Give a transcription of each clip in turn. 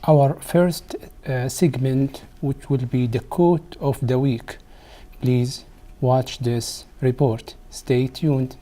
our first segment, which will be the quote of the week. Please watch this report. Stay tuned.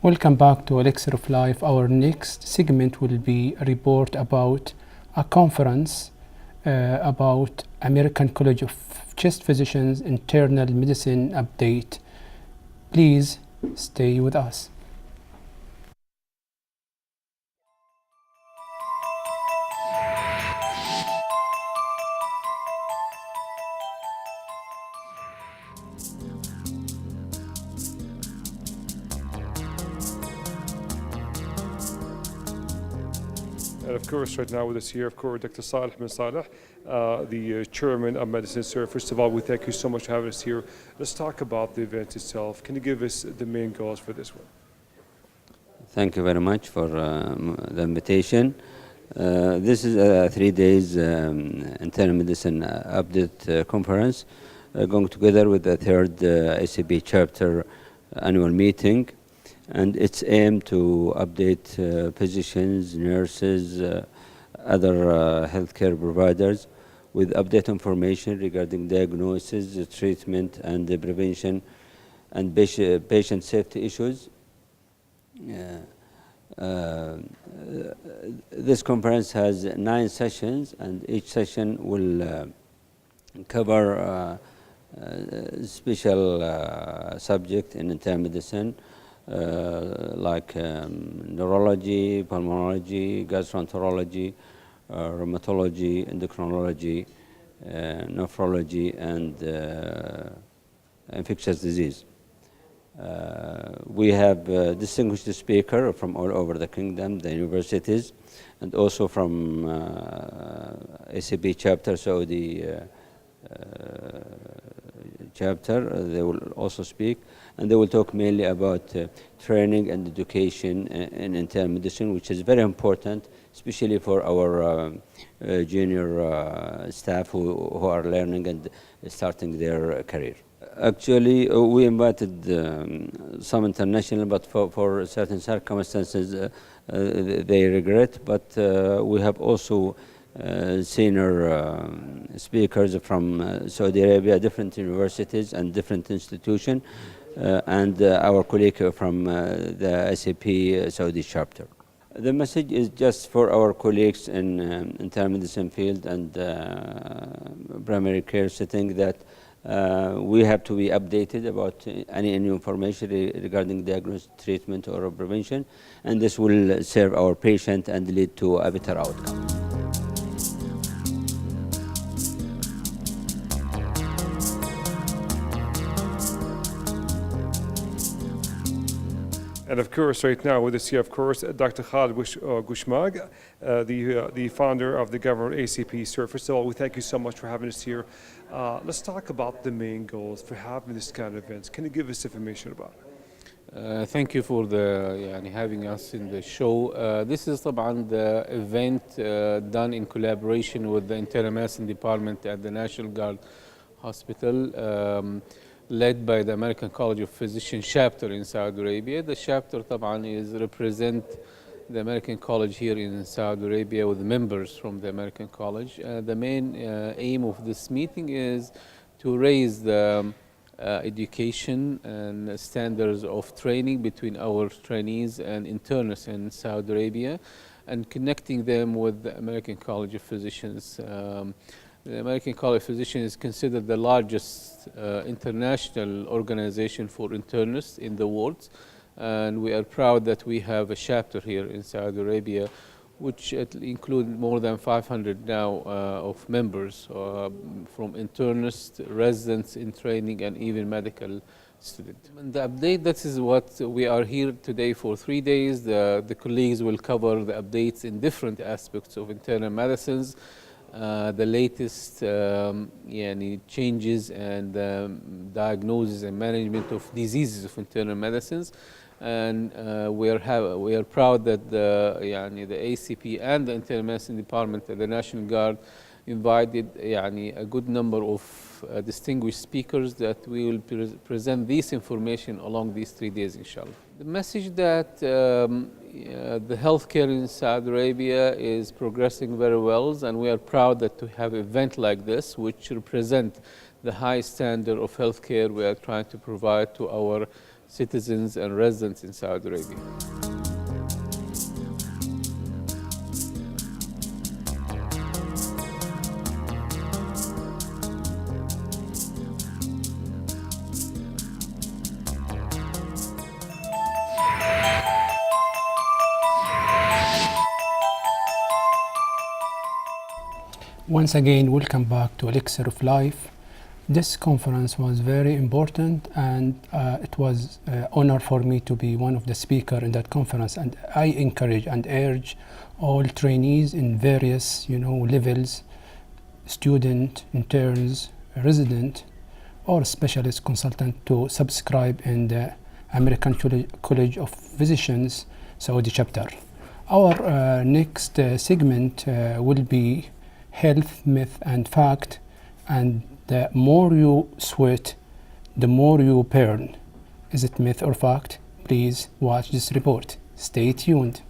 Welcome back to Elixir of Life. Our next segment will be a report about a conference about American College of Chest Physicians Internal Medicine update. Please stay with us. And of course, right now with us here, of course, Dr. Saleh bin Saleh, the chairman of Medicine. Sir, first of all, we thank you so much for having us here. Let's talk about the event itself. Can you give us the main goals for this one? Thank you very much for the invitation. This is a 3 days internal medicine update conference going together with the third ACP chapter annual meeting. And it's aimed to update physicians, nurses, other healthcare providers with update information regarding diagnosis, treatment, and the prevention and patient safety issues. This conference has 9 sessions, and each session will cover a special subject in internal medicine. Like neurology, pulmonology, gastroenterology, rheumatology, endocrinology, nephrology, and infectious disease. We have distinguished speakers from all over the kingdom, the universities, and also from ACP chapter, Saudi chapter. They will also speak, and they will talk mainly about training and education in internal medicine, which is very important, especially for our junior staff who are learning and starting their career. Actually, we invited some international, but for certain circumstances, they regret. But we have also senior speakers from Saudi Arabia, different universities and different institutions, and our colleague from the SAP Saudi chapter. The message is just for our colleagues in internal medicine field and primary care setting that we have to be updated about any new information regarding diagnosis, treatment, or prevention, and this will serve our patient and lead to a better outcome. And of course, right now with us here, of course, Dr. Khalid Gushmag, the founder of the government ACP. Sir, first of all, we thank you so much for having us here. Let's talk about the main goals for having this kind of events. Can you give us information about it? Thank you for having us in the show. This is the event done in collaboration with the Internal Medicine Department at the National Guard Hospital, led by the American College of Physicians chapter in Saudi Arabia. The chapter represent the American College here in Saudi Arabia with members from the American College. The main aim of this meeting is to raise the education and standards of training between our trainees and internists in Saudi Arabia, and connecting them with the American College of Physicians. The American College of Physicians is considered the largest international organization for internists in the world, and we are proud that we have a chapter here in Saudi Arabia which include more than 500 now of members from internists, residents in training, and even medical students. And the update, that is what we are here today for 3 days. The colleagues will cover the updates in different aspects of internal medicines, the latest changes and diagnosis and management of diseases of internal medicines. And we are proud that the ACP and the Internal Medicine Department at the National Guard invited a good number of distinguished speakers that we will present this information along these 3 days, inshallah. The message that the healthcare in Saudi Arabia is progressing very well, and we are proud that to have an event like this, which represent the high standard of healthcare we are trying to provide to our citizens and residents in Saudi Arabia. Once again, welcome back to Elixir of Life. This conference was very important, and it was an honor for me to be one of the speakers in that conference. And I encourage and urge all trainees in various levels, student, interns, resident, or specialist consultant to subscribe in the American College of Physicians Saudi chapter. Our next segment will be health, myth, and fact, and the more you sweat, the more you burn. Is it myth or fact? Please watch this report. Stay tuned.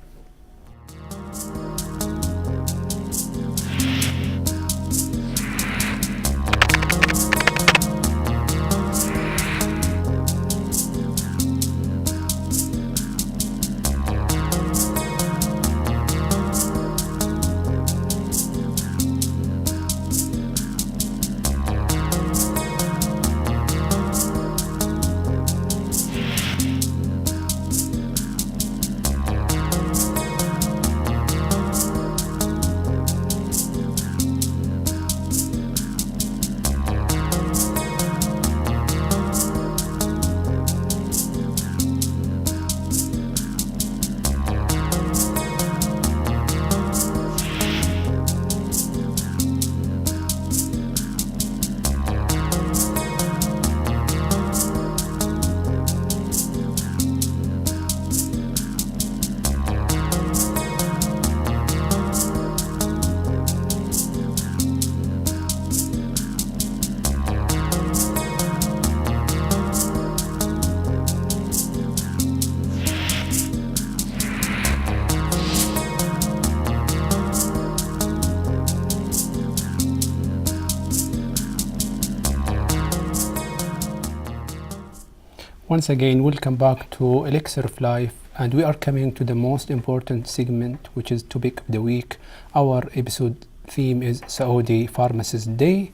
Once again, welcome back to Elixir of Life, and we are coming to the most important segment, which is Topic of the Week. Our episode theme is Saudi Pharmacist Day,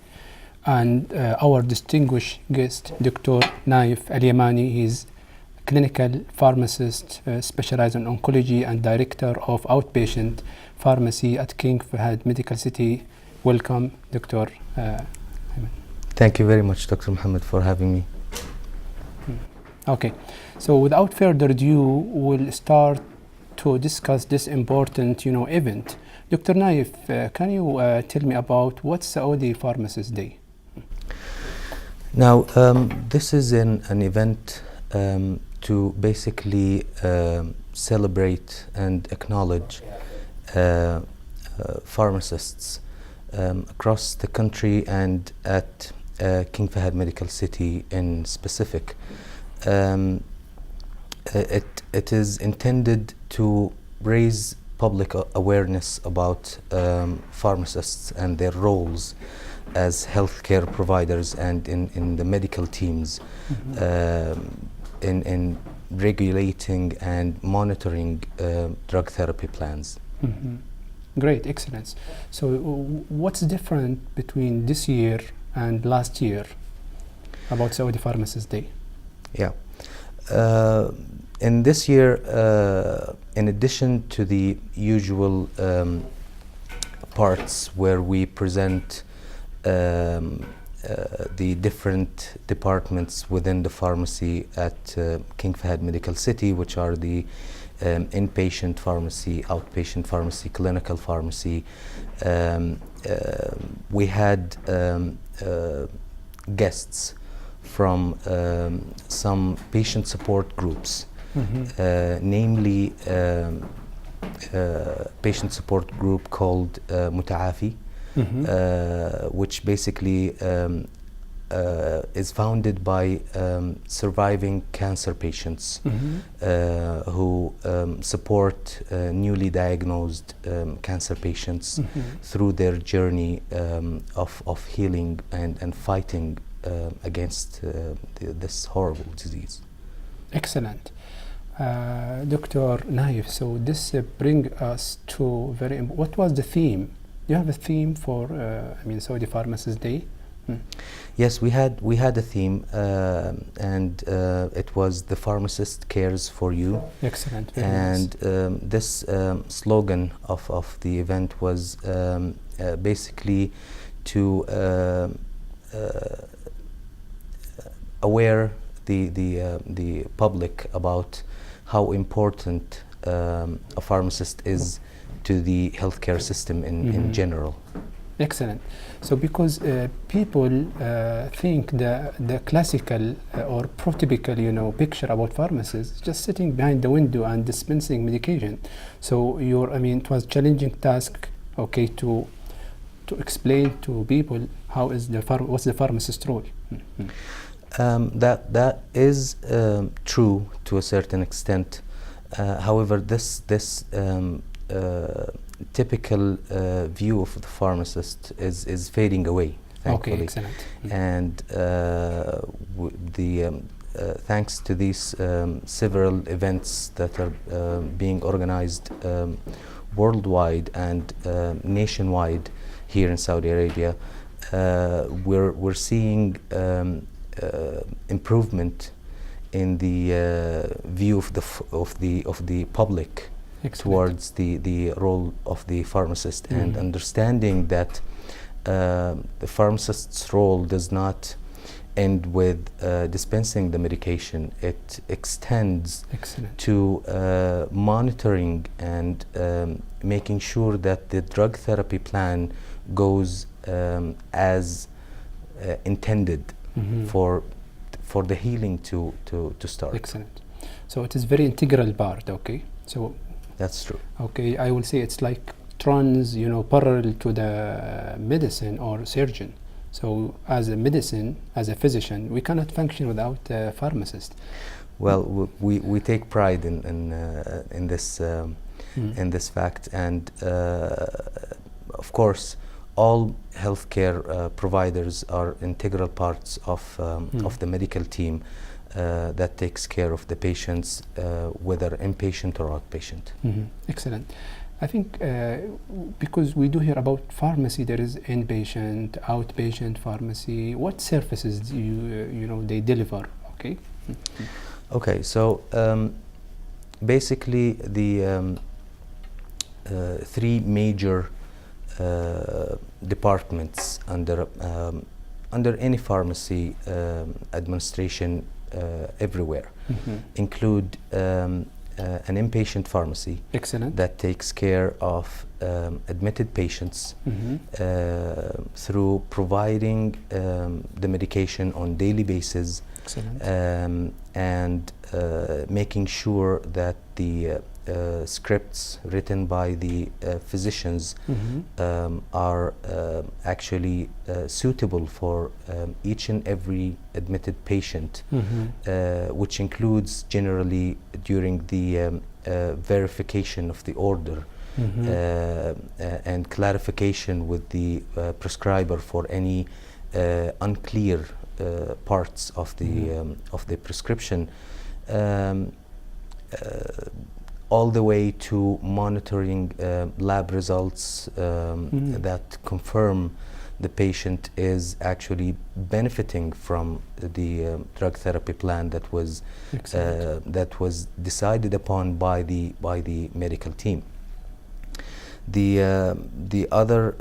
and our distinguished guest, Dr. Nayef Al-Yamani. He's clinical pharmacist specialized in oncology and director of Outpatient Pharmacy at King Fahd Medical City. Welcome, Dr. Thank you very much, Dr. Mohammed, for having me. Okay, so without further ado, we'll start to discuss this important, event. Dr. Nayef, can you tell me about what's Saudi Pharmacist Day? Now, this is an event to basically celebrate and acknowledge pharmacists across the country and at King Fahd Medical City in specific. It is intended to raise public awareness about pharmacists and their roles as healthcare providers and in the medical teams, in regulating and monitoring drug therapy plans. Great, excellent. So what's different between this year and last year about Saudi Pharmacist Day? Yeah. in this year, in addition to the usual parts where we present the different departments within the pharmacy at King Fahd Medical City, which are the inpatient pharmacy, outpatient pharmacy, clinical pharmacy. We had guests from some patient support groups, namely patient support group called Mutaafi, which basically is founded by surviving cancer patients who support newly diagnosed cancer patients through their journey of healing and fighting against this horrible disease. Excellent. Dr. Nayef, so this brings us to what was the theme? Do you have a theme for Saudi Pharmacist Day? Yes, we had a theme, and it was "The Pharmacist Cares for You." Excellent. And this slogan of the event was basically to aware the public about how important a pharmacist is to the healthcare system in general. Excellent. So because people think the classical or prototypical picture about pharmacists just sitting behind the window and dispensing medication. So it was challenging task, okay, to explain to people what's the pharmacist role. That is true to a certain extent. However, this typical view of the pharmacist is fading away, thankfully. Okay, excellent. And thanks to these several events that are being organized worldwide and nationwide here in Saudi Arabia, we're seeing improvement in the view of the public. Excellent. Towards the role of the pharmacist, and understanding that the pharmacist's role does not end with dispensing the medication. It extends to monitoring and making sure that the drug therapy plan goes as intended for the healing to start. Excellent. So it is very integral part, okay? So that's true. Okay, I will say it's like trans, parallel to the medicine or surgeon. So as a physician, we cannot function without a pharmacist. Well, we take pride in this fact, and of course, all healthcare providers are integral parts of the medical team that takes care of the patients, whether inpatient or outpatient. Excellent. I think because we do hear about pharmacy, there is inpatient, outpatient pharmacy. What services do they deliver? Okay. Okay. So basically, the three major departments under any pharmacy administration everywhere include an inpatient pharmacy. Excellent. That takes care of admitted patients through providing the medication on daily basis. Excellent. And making sure that the scripts written by the physicians are actually suitable for each and every admitted patient, which includes generally during the verification of the order and clarification with the prescriber for any unclear parts of the prescription, all the way to monitoring lab results that confirm the patient is actually benefiting from the drug therapy plan that was decided upon by the medical team. The other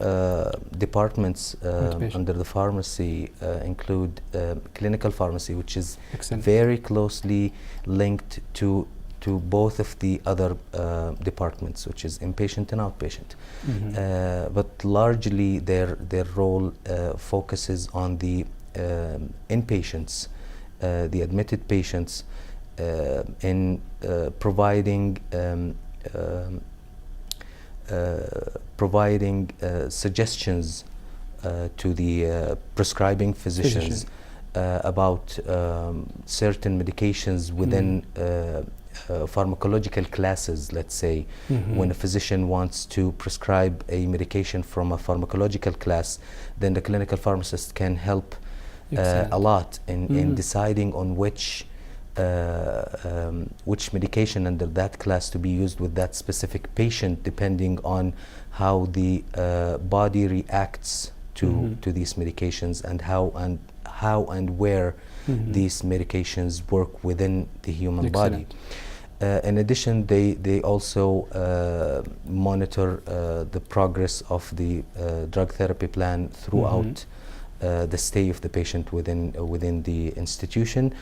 departments under the pharmacy include clinical pharmacy, which is very closely linked to both of the other departments, which is inpatient and outpatient. But largely their role focuses on the inpatients, the admitted patients, in providing suggestions to the prescribing physicians about certain medications within pharmacological classes. Let's say when a physician wants to prescribe a medication from a pharmacological class, then the clinical pharmacist can help a lot in deciding on which medication under that class to be used with that specific patient, depending on how the body reacts to these medications, and how and where these medications work within the human body. In addition, they also monitor the progress of the drug therapy plan throughout the stay of the patient within the institution.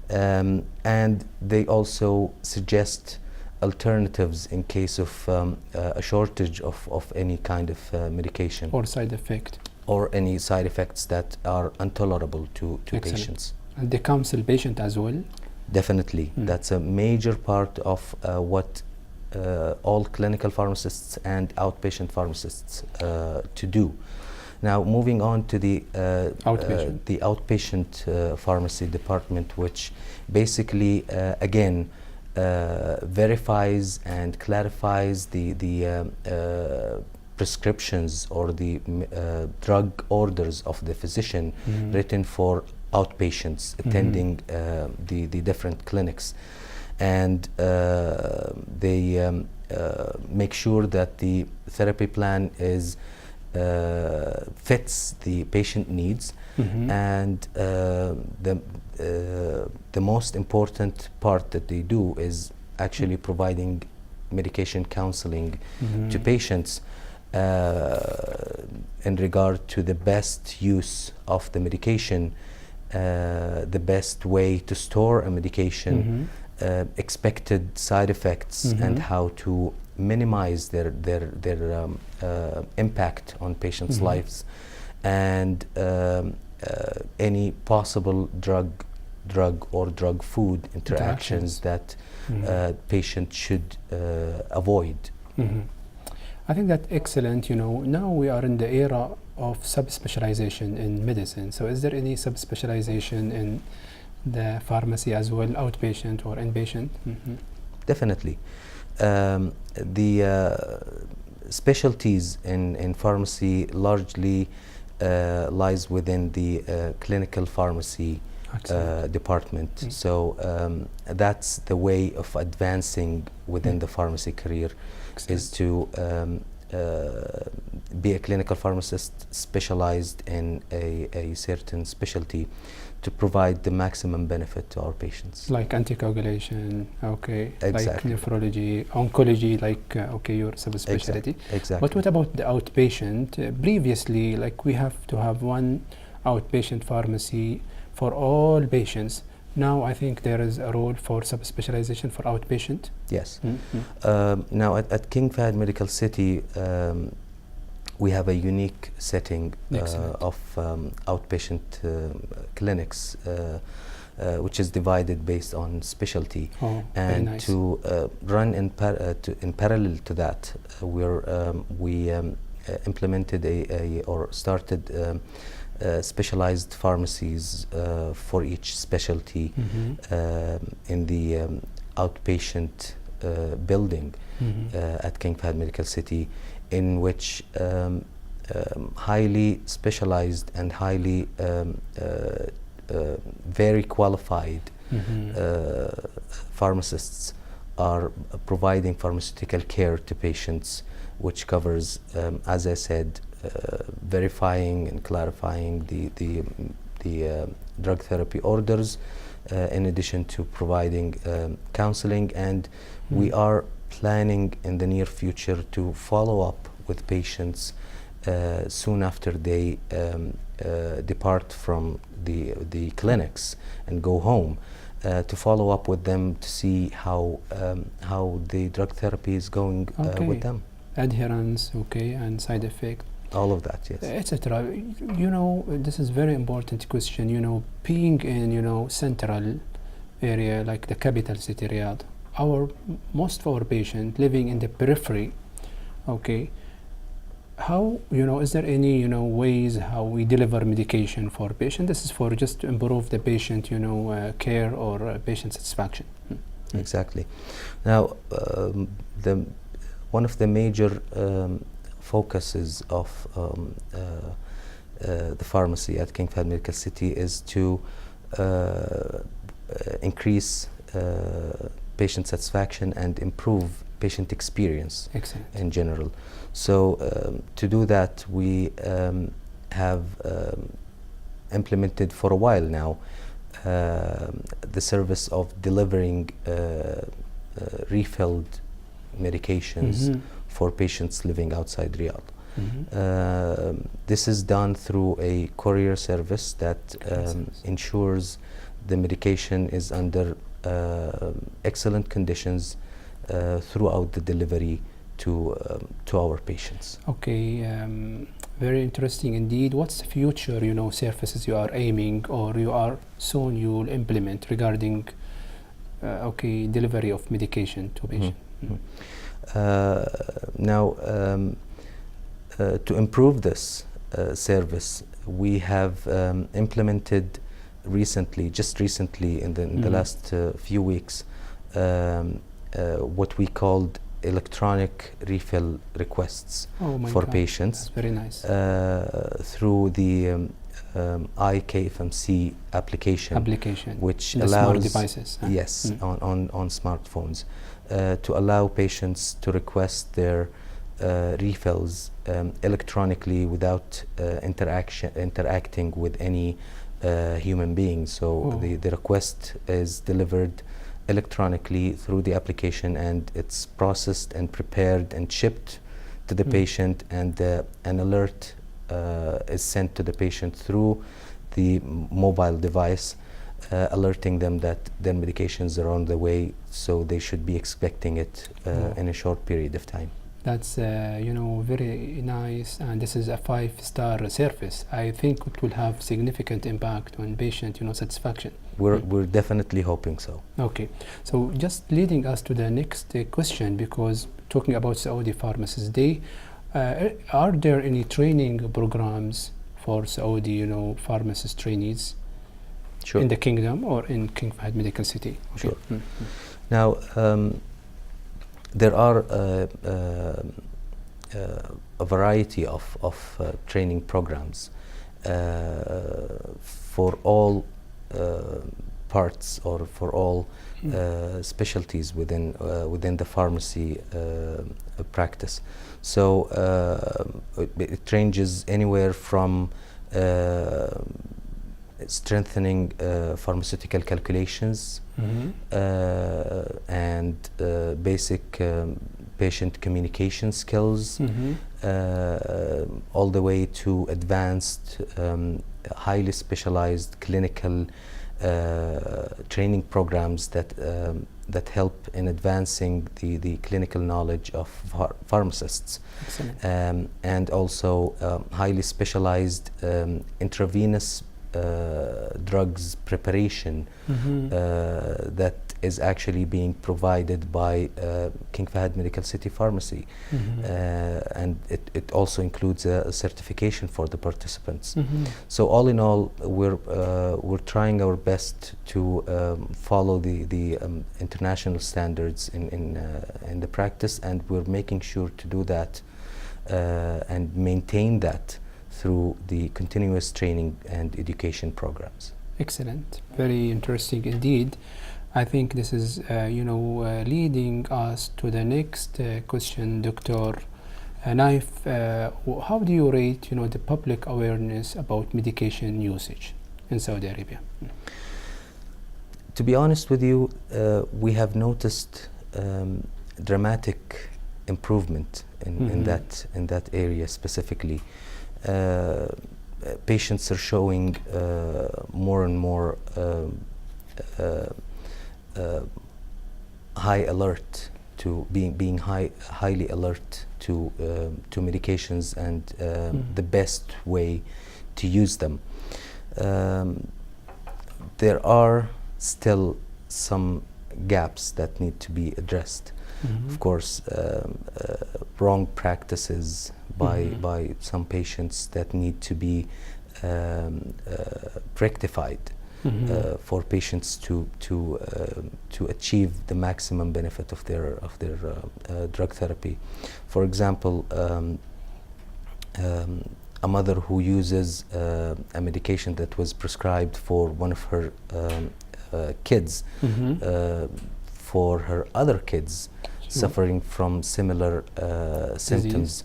And they also suggest alternatives in case of a shortage of any kind of medication or side effect, or any side effects that are intolerable to patients. And they counsel patient as well? Definitely. That's a major part of what all clinical pharmacists and outpatient pharmacists to do. Now, moving on to the outpatient pharmacy department, which basically again verifies and clarifies the prescriptions or the drug orders of the physician written for outpatients attending the different clinics, and they make sure that the therapy plan is fits the patient needs, and the most important part that they do is actually providing medication counseling to patients in regard to the best use of the medication, the best way to store a medication, expected side effects, and how to minimize their impact on patients' lives, and any possible drug or drug food interactions that patient should avoid. I think that's excellent. You know, now we are in the era of subspecialization in medicine. So is there any subspecialization in the pharmacy as well, outpatient or inpatient? Definitely. The specialties in pharmacy largely lies within the clinical pharmacy department. So that's the way of advancing within the pharmacy career. Is to be a clinical pharmacist specialized in a certain specialty to provide the maximum benefit to our patients. Like anticoagulation, okay. Exactly. Like nephrology, oncology, like, okay, your subspecialty. Exactly. But what about the outpatient? Previously, like, we have to have one outpatient pharmacy for all patients. Now I think there is a role for subspecialization for outpatient. Yes. Now at King Fahd Medical City, we have a unique setting of outpatient clinics, which is divided based on specialty. And nice. To run in parallel to that, we implemented or started specialized pharmacies for each specialty in the outpatient building at King Fahd Medical City, in which highly specialized and highly very qualified pharmacists are providing pharmaceutical care to patients, which covers, as I said, verifying and clarifying the drug therapy orders, in addition to providing counseling. And we are planning in the near future to follow up with patients soon after they depart from the clinics and go home, to follow up with them to see how the drug therapy is going with them. Adherence, and side effect. All of that, yes. Etc. This is very important question. Being in central area like the capital city Riyadh, most of our patients living in the periphery. How is there any ways how we deliver medication for patient? This is for just to improve the patient care or patient satisfaction. Exactly. Now, one of the major focuses of the pharmacy at King Fahd Medical City is to increase patient satisfaction and improve patient experience. Excellent. In general. So to do that, we have implemented for a while now the service of delivering refilled medications for patients living outside Riyadh. This is done through a courier service that ensures the medication is under excellent conditions throughout the delivery to our patients. Very interesting indeed. What's the future services you are aiming or you will implement regarding delivery of medication to patients? Now, to improve this service, we have implemented just recently in the last few weeks, what we called electronic refill requests for patients. That's very nice. Through the iKFMC application, which the allows smart devices. Yes, on smartphones, to allow patients to request their refills electronically without interacting with any human being. So the request is delivered electronically through the application, and it's processed and prepared and shipped to the patient, and an alert is sent to the patient through the mobile device, alerting them that their medications are on the way, so they should be expecting it in a short period of time. That's very nice, and this is a 5-star service. I think it will have significant impact on patient satisfaction. We're definitely hoping so. Okay, so just leading us to the next question, because talking about Saudi Pharmacist Day, are there any training programs for Saudi pharmacist trainees in the kingdom or in King Fahd Medical City? Sure. Now, there are a variety of training programs for all parts or for all specialties within the pharmacy practice. So it ranges anywhere from strengthening pharmaceutical calculations and basic patient communication skills, all the way to advanced, highly specialized clinical training programs that help in advancing the clinical knowledge of pharmacists. And also highly specialized intravenous drugs preparation that is actually being provided by King Fahd Medical City Pharmacy, and it also includes a certification for the participants. So all in all, we're trying our best to follow the international standards in the practice, and we're making sure to do that and maintain that through the continuous training and education programs. Excellent, very interesting indeed. I think this is leading us to the next question, Dr. Nayef, how do you rate, the public awareness about medication usage in Saudi Arabia? To be honest with you, we have noticed dramatic improvement in that area specifically. Patients are showing more and more high alert to being highly alert to medications and the best way to use them. There are still some gaps that need to be addressed. Of course, wrong practices by some patients that need to be rectified for patients to achieve the maximum benefit of their drug therapy. For example, a mother who uses a medication that was prescribed for one of her kids for her other kids suffering from similar symptoms,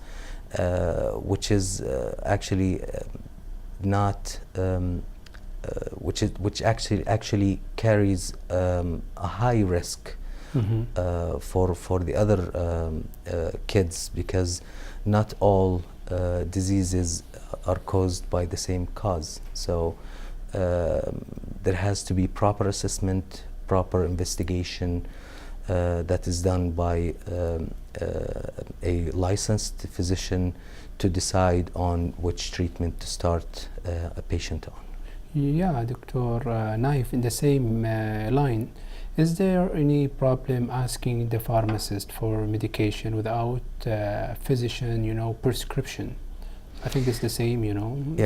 which is actually not which actually carries a high risk for the other kids, because not all diseases are caused by the same cause. So there has to be proper assessment, proper investigation that is done by a licensed physician to decide on which treatment to start a patient on. Yeah, Dr. Nayef, in the same line, is there any problem asking the pharmacist for medication without physician, prescription? I think it's the same,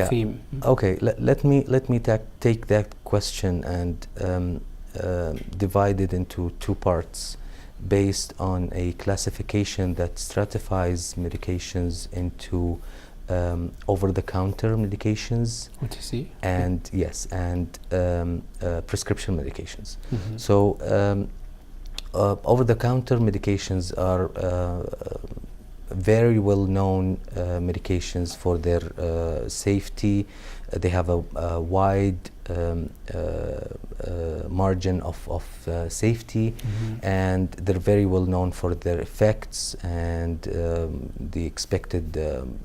theme. Okay, let me take that question and divide it into two parts based on a classification that stratifies medications into over-the-counter medications, OTC, and yes, and prescription medications. So over-the-counter medications are very well-known medications for their safety. They have a wide margin of safety, and they're very well known for their effects and the expected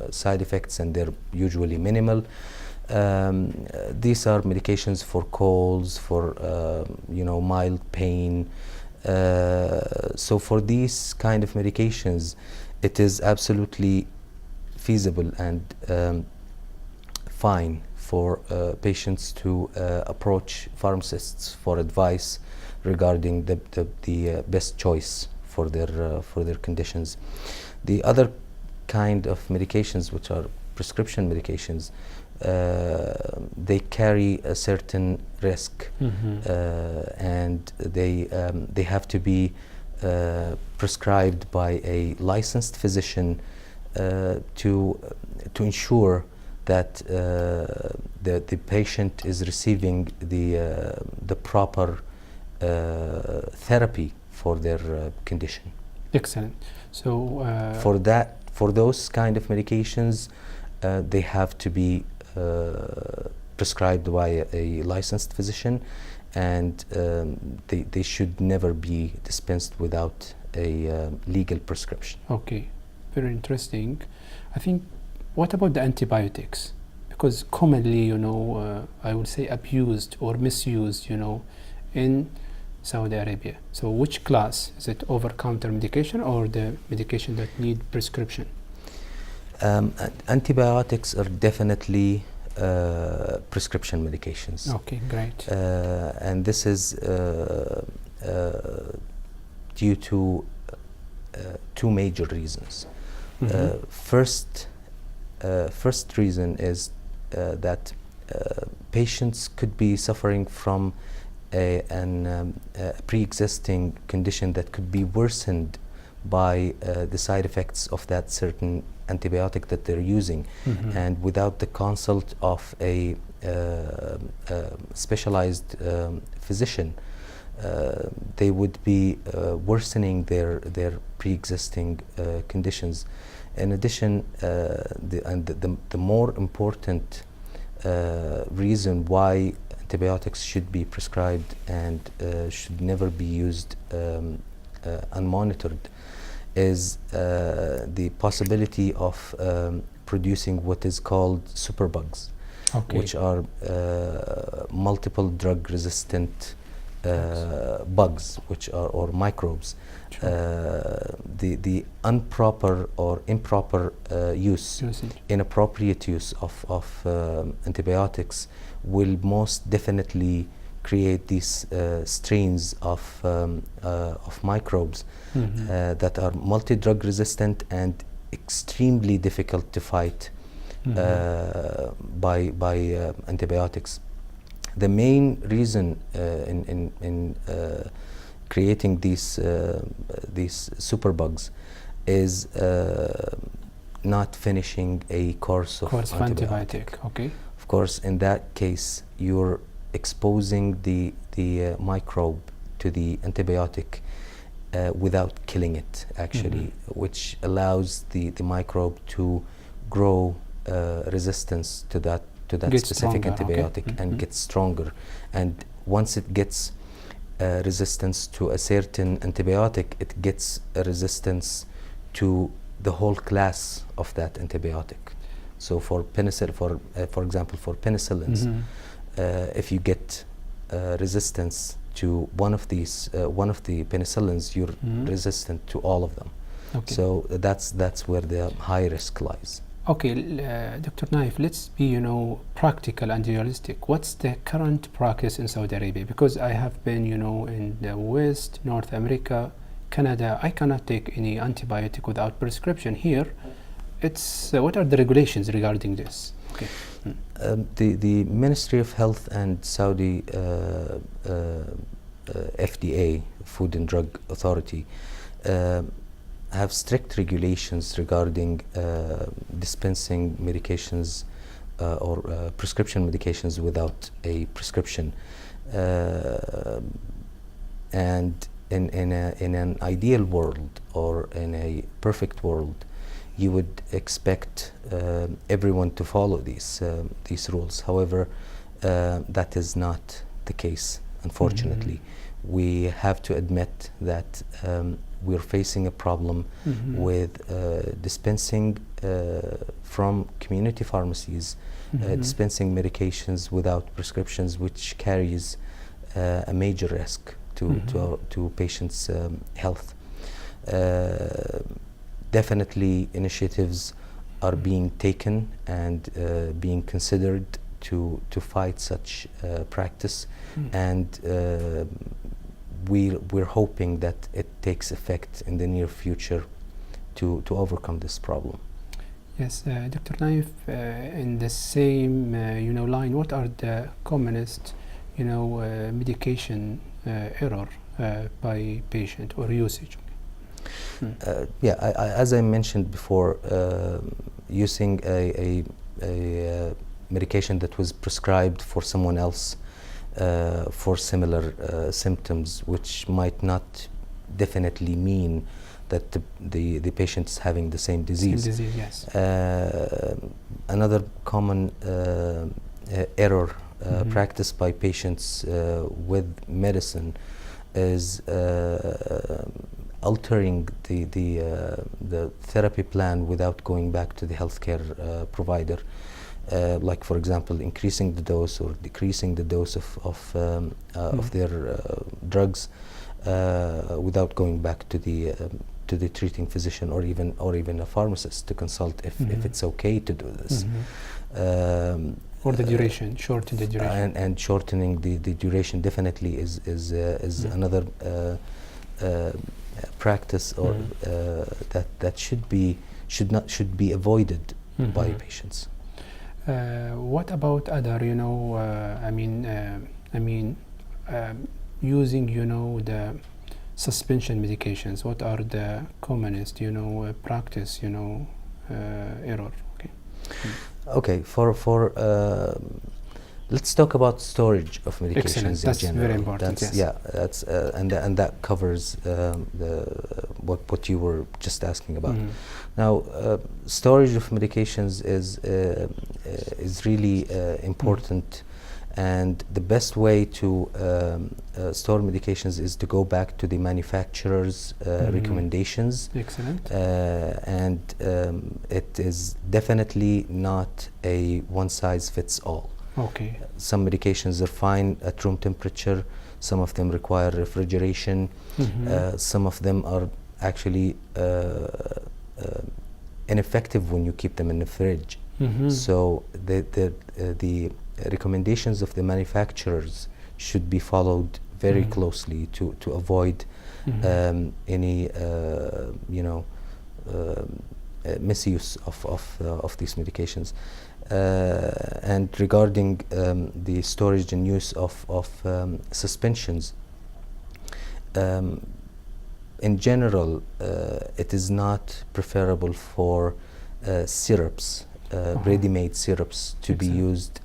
side effects, and they're usually minimal. These are medications for colds, for mild pain. So for these kind of medications, it is absolutely feasible and fine for patients to approach pharmacists for advice regarding the best choice for their conditions. The other kind of medications, which are prescription medications, they carry a certain risk, and they have to be prescribed by a licensed physician to ensure that the patient is receiving the proper therapy for their condition. Excellent. So for those kind of medications, they have to be prescribed by a licensed physician, and they should never be dispensed without a legal prescription. Okay, very interesting. I think, what about the antibiotics? Because commonly, I would say abused or misused, in Saudi Arabia. So which class? Is it over-counter medication or the medication that need prescription? Antibiotics are definitely prescription medications. Okay, great. And this is due to two major reasons. First reason is that patients could be suffering from a pre-existing condition that could be worsened by the side effects of that certain antibiotic that they're using, and without the consult of a specialized physician, they would be worsening their pre-existing conditions. In addition, the more important reason why antibiotics should be prescribed and should never be used unmonitored is the possibility of producing what is called superbugs, Okay. which are multiple drug resistant bugs, which are, or microbes. The improper or improper use, Usage. inappropriate use of antibiotics will most definitely create these strains of microbes that are multi-drug resistant and extremely difficult to fight by antibiotics. The main reason in creating these superbugs is not finishing a course of antibiotic. Okay. Of course, in that case, you're exposing the microbe to the antibiotic without killing it, actually, which allows the microbe to grow resistance to that Gets specific stronger, antibiotic okay. and gets stronger. And once it gets resistance to a certain antibiotic, it gets a resistance to the whole class of that antibiotic. So for penicillin, for example, for penicillins, if you get resistance to one of the penicillins, you're resistant to all of them. Okay. So that's where the high risk lies. Okay, Dr. Nayef, let's be, practical and realistic. What's the current practice in Saudi Arabia? Because I have been, in the West, North America, Canada, I cannot take any antibiotic without prescription. Here, it's what are the regulations regarding this? Okay. The Ministry of Health and Saudi FDA, Food and Drug Authority, have strict regulations regarding dispensing medications or prescription medications without a prescription. And in an ideal world or in a perfect world, you would expect everyone to follow these rules. However, that is not the case, unfortunately. We have to admit that we're facing a problem with dispensing from community pharmacies, dispensing medications without prescriptions, which carries a major risk to patients' health. Definitely initiatives are being taken and being considered to fight such practice, and we're hoping that it takes effect in the near future to overcome this problem. Yes, Dr. Nayef, in the same line, what are the commonest medication error by patient or usage? As I mentioned before, using a medication that was prescribed for someone else for similar symptoms, which might not definitely mean that the patient is having the same disease. Same disease, yes. Another common error practiced by patients with medicine is altering the therapy plan without going back to the healthcare provider. Like, for example, increasing the dose or decreasing the dose of their drugs without going back to the treating physician or even a pharmacist to consult if it's okay to do this. Or the duration, shorten the duration. And shortening the duration definitely is another practice or that should be avoided by patients. What about other, using, the suspension medications? What are the commonest, practice, error? Okay. Okay, for let's talk about storage of medications. Excellent. That's in general. very important. That's, yes. Yeah, that's and that covers what you were just asking about. Now, storage of medications is really important, and the best way to store medications is to go back to the manufacturer's recommendations. Excellent. And it is definitely not a one-size-fits-all. Okay. Some medications are fine at room temperature, some of them require refrigeration, some of them are actually ineffective when you keep them in the fridge. So the recommendations of the manufacturers should be followed very closely to avoid any misuse of these medications. And regarding the storage and use of suspensions, in general, it is not preferable for syrups, ready-made syrups, to be used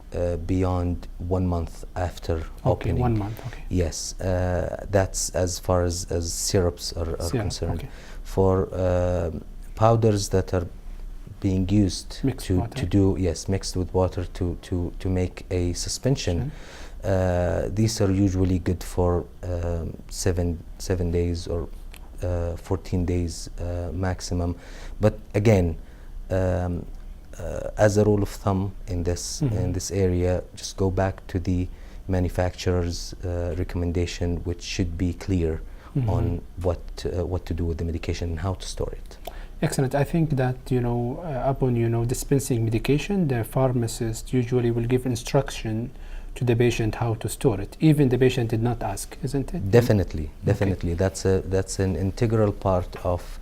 beyond 1 month after opening. 1 month, okay. Yes, that's as far as syrups are concerned. Okay. For powders that are being used Mixed to water. do, yes, mixed with water to make a suspension, these are usually good for 7 days or 14 days maximum. But again, as a rule of thumb in this area, just go back to the manufacturer's recommendation, which should be clear on what to do with the medication and how to store it. Excellent. I think that upon dispensing medication, the pharmacist usually will give instruction to the patient how to store it. Even the patient did not ask, isn't it? Definitely. That's an integral part of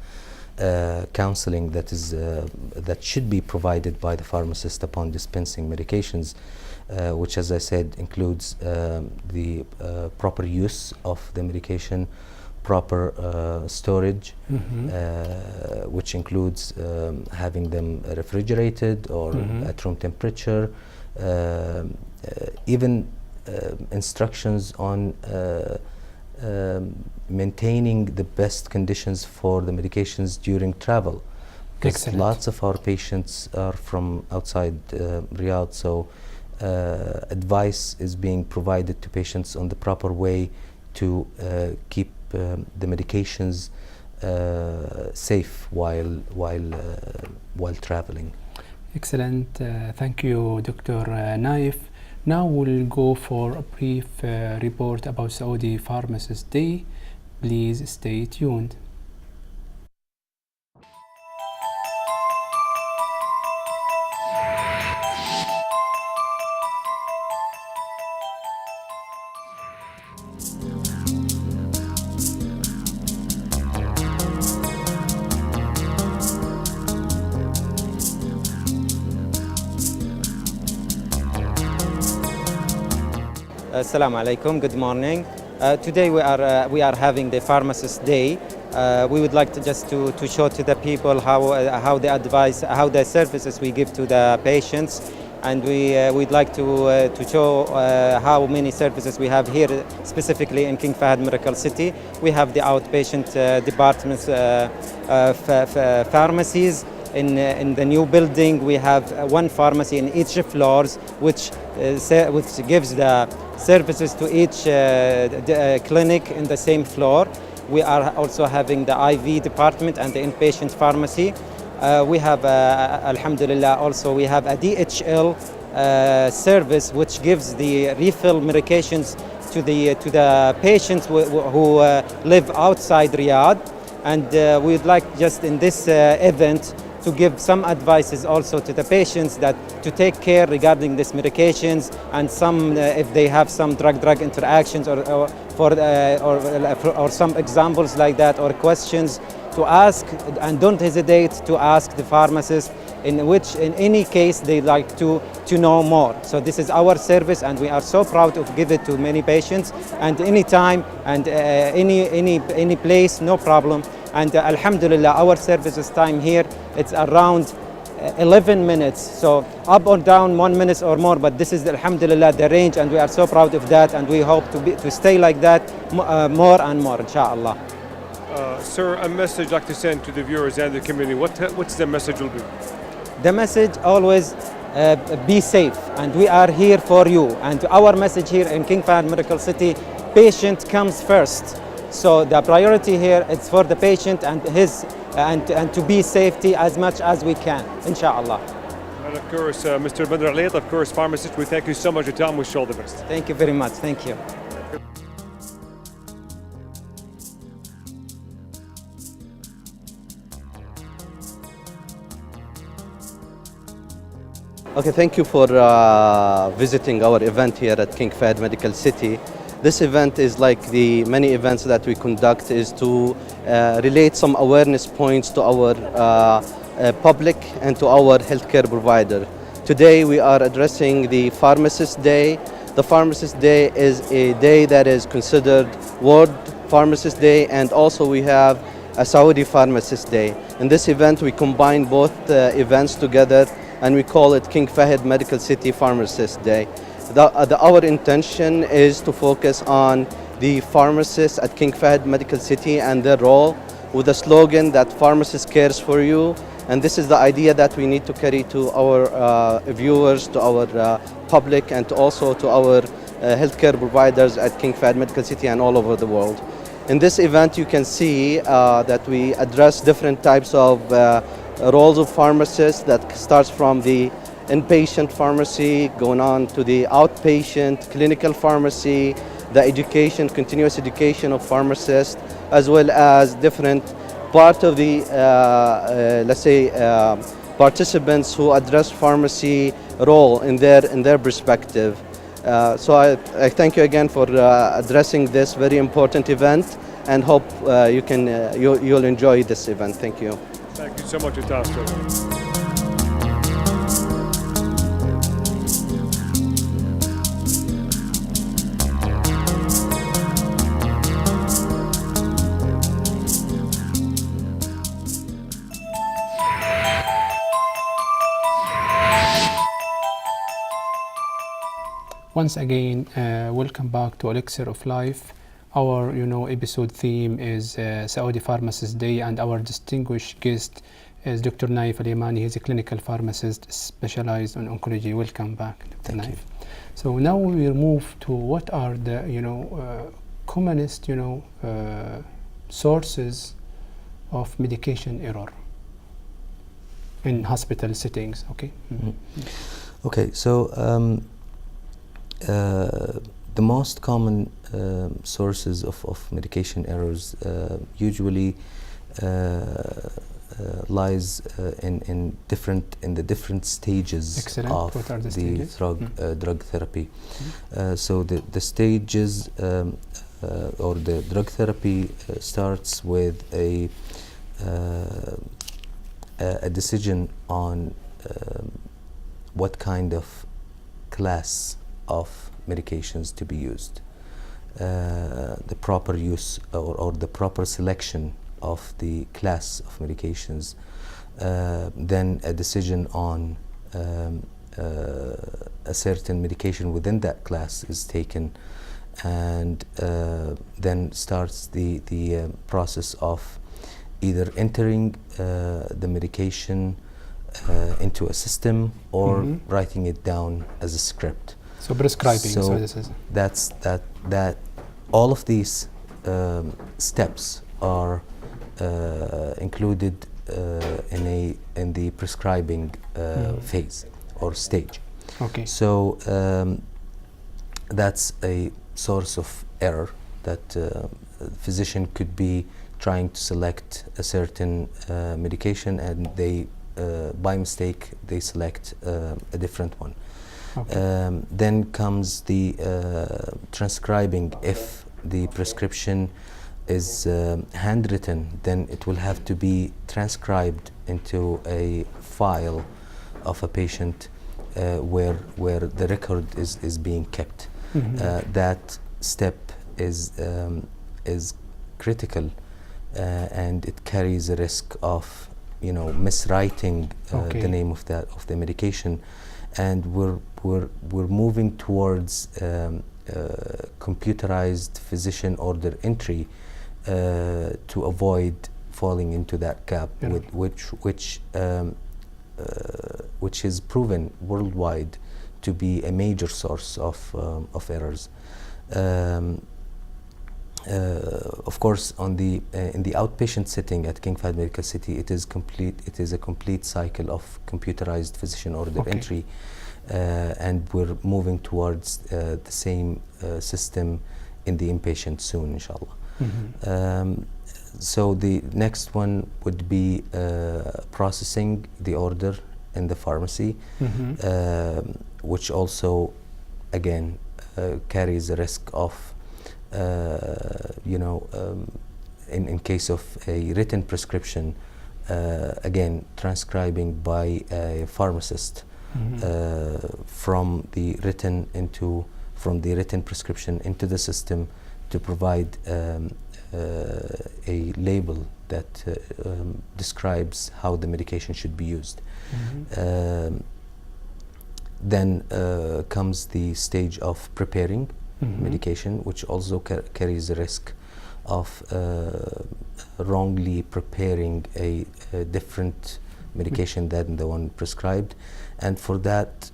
counseling that should be provided by the pharmacist upon dispensing medications, which, as I said, includes the proper use of the medication, proper storage, which includes having them refrigerated or at room temperature, even instructions on maintaining the best conditions for the medications during travel, because lots of our patients are from outside Riyadh, so advice is being provided to patients on the proper way to keep the medications safe while traveling. Excellent. Thank you, Dr. Nayef. Now we'll go for a brief report about Saudi Pharmacist Day. Please stay tuned. Assalamu alaikum, good morning. Today we are having the Pharmacist Day. We would like to show to the people how the services we give to the patients, and we'd like to show how many services we have here, specifically in King Fahd Miracle City. We have the outpatient departments, pharmacies. In the new building, we have one pharmacy in each floors, which gives the services to each clinic in the same floor. We are also having the IV department and the inpatient pharmacy. We have, alhamdulillah, also we have a DHL service, which gives the refill medications to the patients who live outside Riyadh. And we'd like just in this event to give some advices also to the patients that to take care regarding these medications, and some if they have some drug interactions or some examples like that, or questions, to ask, and don't hesitate to ask the pharmacist in any case they like to know more. So this is our service, and we are so proud to give it to many patients, and any time and any place, no problem. And alhamdulillah, our services time here, it's around 11 minutes. So up or down 1 minute or more, but this is alhamdulillah the range, and we are so proud of that, and we hope to stay like that more and more, inshallah. Sir, a message I'd like to send to the viewers and the community. What's the message will be? The message always be safe, and we are here for you. And our message here in King Fahd Medical City, patient comes first. So the priority here is for the patient and and to be safety as much as we can, inshallah. And of course, Mr. Badr Alayat, of course, pharmacist, we thank you so much for your time. Wish you all the best. Thank you very much. Thank you. Okay, thank you for visiting our event here at King Fahd Medical City. This event is like the many events that we conduct, is to relate some awareness points to our public and to our healthcare provider. Today we are addressing the Pharmacist Day. The Pharmacist Day is a day that is considered World Pharmacist Day, and also we have a Saudi Pharmacist Day. In this event we combine both events together, and we call it King Fahd Medical City Pharmacist Day. Our intention is to focus on the pharmacists at King Fahd Medical City and their role, with the slogan that pharmacist cares for you. And this is the idea that we need to carry to our viewers, to our public, and also to our healthcare providers at King Fahd Medical City and all over the world. In this event you can see that we address different types of roles of pharmacists, that starts from the inpatient pharmacy, going on to the outpatient clinical pharmacy, the education, continuous education of pharmacists, as well as different part of the, let's say, participants who address pharmacy role in their perspective. So I thank you again for addressing this very important event, and hope you'll enjoy this event. Thank you. Thank you so much for your time, sir. Once again, welcome back to Elixir of Life. Our episode theme is Saudi Pharmacist Day, and our distinguished guest is Dr. Nayef Yamani. He's a clinical pharmacist specialized in oncology. Welcome back, Dr. Nayef. So now we will move to what are the commonest sources of medication error in hospital settings. Okay. Mm-hmm. Okay, so the most common sources of medication errors usually lies in the different stages Excellent. of What are the the stages? drug therapy. So the stages or the drug therapy starts with a decision on what kind of class of medications to be used, the proper use or the proper selection of the class of medications, then a decision on a certain medication within that class is taken, and then starts the process of either entering the medication into a system or writing it down as a script. So prescribing. So this is that all of these steps are included in the prescribing phase or stage. okay. So that's a source of error, that physician could be trying to select a certain medication, and they by mistake they select a different one. Okay. Then comes the transcribing. If the prescription is handwritten, then it will have to be transcribed into a file of a patient where the record is being kept. That step is critical, and it carries a risk of miswriting the name of the medication, and we're moving towards computerized physician order entry to avoid falling into that gap, Yeah. which is proven worldwide to be a major source of errors. Of course, on the in the outpatient setting at King Fahd Medical City, it is complete. It is a complete cycle of computerized physician order Okay. entry, and we're moving towards the same system in the inpatient soon, inshallah. So the next one would be processing the order in the pharmacy, which also, again, carries a risk of, in case of a written prescription, again, transcribing by a pharmacist from the written prescription into the system to provide a label that describes how the medication should be used. Then comes the stage of preparing medication, which also carries the risk of wrongly preparing a different medication than the one prescribed. And for that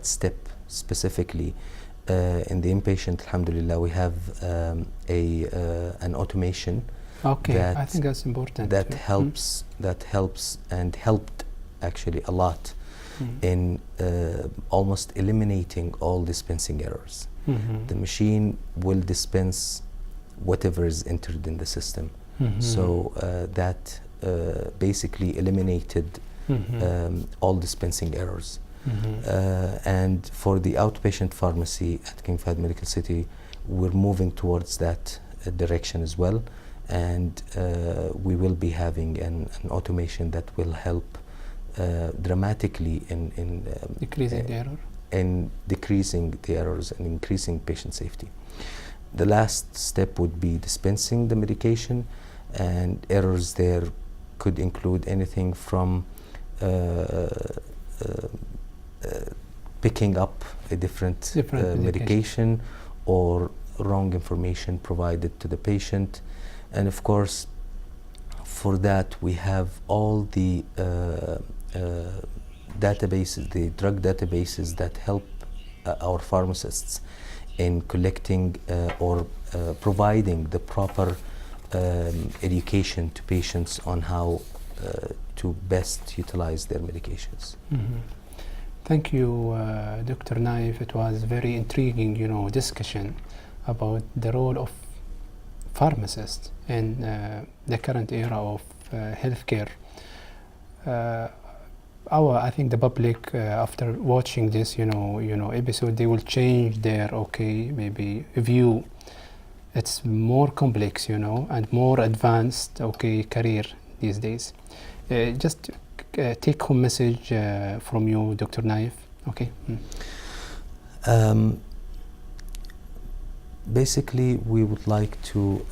step specifically, in the inpatient, alhamdulillah, we have an automation. Okay, I think that's important. That helps and helped actually a lot in almost eliminating all dispensing errors. The machine will dispense whatever is entered in the system. So that basically eliminated all dispensing errors. And for the outpatient pharmacy at King Fahd Medical City, we're moving towards that direction as well. And we will be having an automation that will help dramatically in decreasing the error. In decreasing the errors and increasing patient safety. The last step would be dispensing the medication, and errors there could include anything from picking up a different medication or wrong information provided to the patient. And of course, for that we have all the databases, the drug databases that help our pharmacists in collecting or providing the proper education to patients on how to best utilize their medications. Thank you, Dr. Nayef. It was very intriguing, discussion about the role of pharmacists in the current era of healthcare. I think the public, after watching this, episode, they will change their maybe view. It's more complex, and more advanced, career these days. Just take home message from you, Dr. Nayef. Okay. Basically, we would like to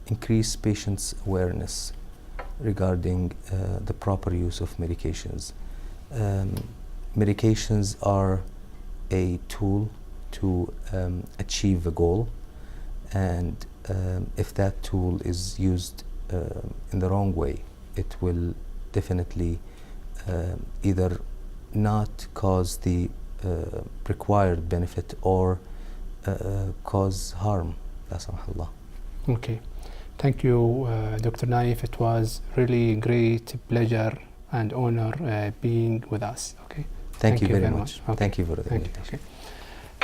increase patients' awareness regarding the proper use of medications. Medications are a tool to achieve a goal, and if that tool is used in the wrong way, it will definitely either not cause the required benefit or cause harm. Okay. Thank you, Dr. Nayef. It was really great pleasure and honor being with us. Okay. Thank you very much. Okay. Thank you for the invitation.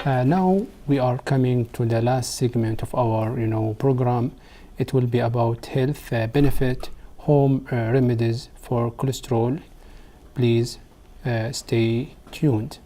Now we are coming to the last segment of our, program. It will be about health benefit, home remedies for cholesterol. Please stay tuned.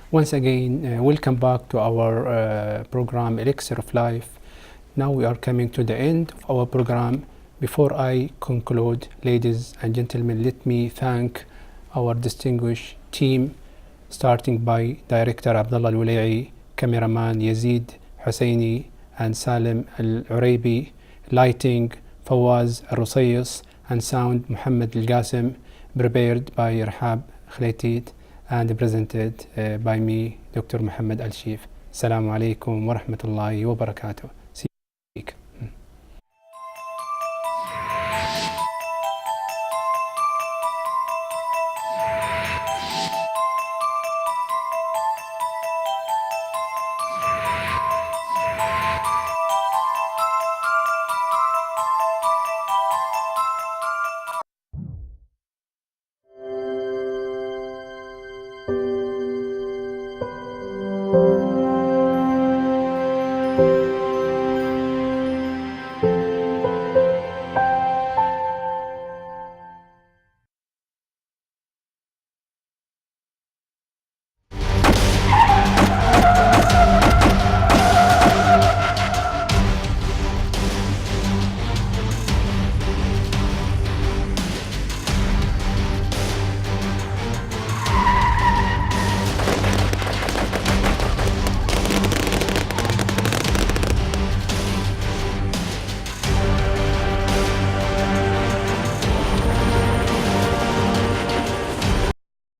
Once again, welcome back to our program Elixir of Life. Now we are coming to the end of our program. Before I conclude, ladies and gentlemen, let me thank our distinguished team, starting by Director Abdullah Al-Wulai, cameraman Yazid Husseini and Salim Al-Uraibi, lighting Fawaz Al-Rusayis, and sound Mohammed Al-Qasim, prepared by Rahab Khlaytit and presented by me, Dr. Mohammed Al-Sheef. Assalamu alaikum wa rahmatullahi wa barakatuh.